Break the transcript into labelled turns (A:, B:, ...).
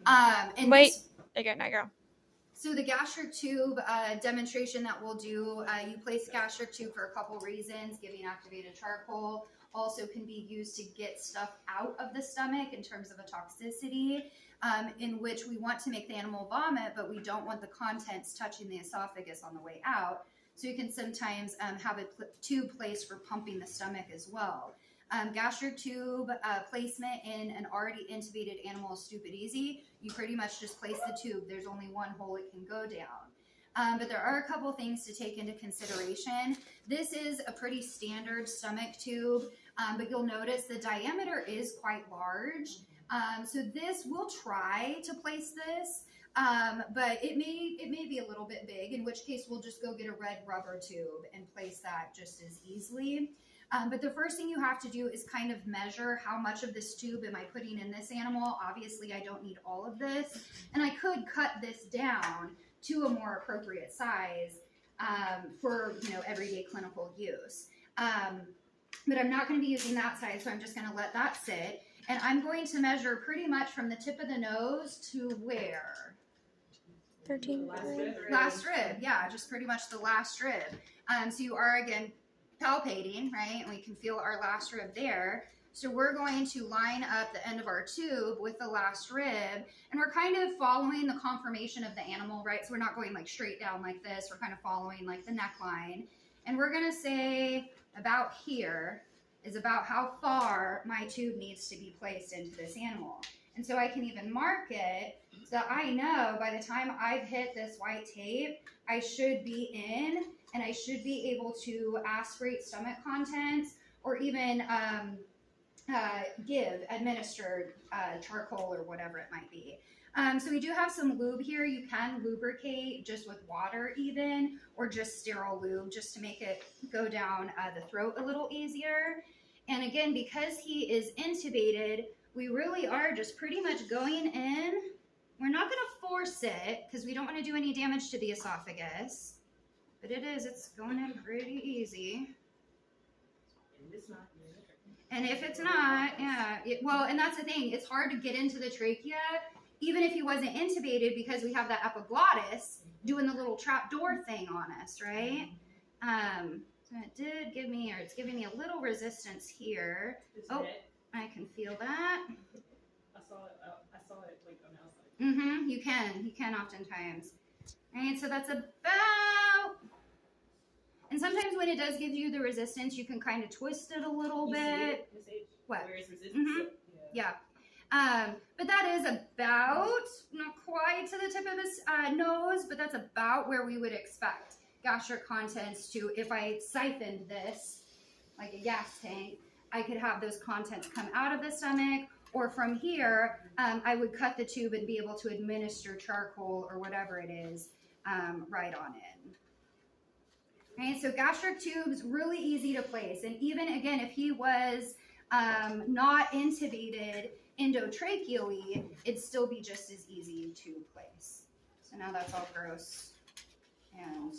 A: And
B: Wait, again, I go.
A: So the gastric tube demonstration that we'll do, you place the gastric tube for a couple reasons. Giving activated charcoal also can be used to get stuff out of the stomach in terms of a toxicity, in which we want to make the animal vomit, but we don't want the contents touching the esophagus on the way out. So you can sometimes have a tube placed for pumping the stomach as well. Gastric tube placement in an already intubated animal is stupid easy. You pretty much just place the tube. There's only one hole it can go down. But there are a couple things to take into consideration. This is a pretty standard stomach tube, but you'll notice the diameter is quite large. So this, we'll try to place this, but it may be a little bit big, in which case we'll just go get a red rubber tube and place that just as easily. But the first thing you have to do is kind of measure how much of this tube am I putting in this animal. Obviously, I don't need all of this. And I could cut this down to a more appropriate size for everyday clinical use. But I'm not going to be using that size, so I'm just going to let that sit. And I'm going to measure pretty much from the tip of the nose to where?
B: 13.
A: Last rib, yeah, just pretty much the last rib. So you are, again, palpating, right? And we can feel our last rib there. So we're going to line up the end of our tube with the last rib, and we're kind of following the conformation of the animal, right? So we're not going like straight down like this. We're kind of following like the neckline. And we're going to say about here is about how far my tube needs to be placed into this animal. And so I can even mark it so that I know by the time I've hit this white tape, I should be in, and I should be able to aspirate stomach contents or even administer charcoal or whatever it might be. So we do have some lube here. You can lubricate just with water even, or just sterile lube just to make it go down the throat a little easier. And again, because he is intubated, we really are just pretty much going in. We're not going to force it because we don't want to do any damage to the esophagus. But it's going in pretty easy. And if it's not, yeah. Well, and that's the thing. It's hard to get into the trachea, even if he wasn't intubated, because we have that epiglottis doing the little trap door thing on us, right? So it did give me, or it's giving me a little resistance here. Oh, I can feel that.
C: I saw it like on the outside.
A: You can oftentimes. Right, so that's about, and sometimes when it does give you the resistance, you can kind of twist it a little bit. What?
C: Where is resistance?
A: Yeah. But that is about, not quite to the tip of his nose, but that's about where we would expect gastric contents to, if I siphoned this like a gas tank, I could have those contents come out of the stomach, or from here, I would cut the tube and be able to administer charcoal or whatever it is right on in. Right, so gastric tubes, really easy to place. And even, again, if he was not intubated endotracheally, it'd still be just as easy to place. So now that's all gross and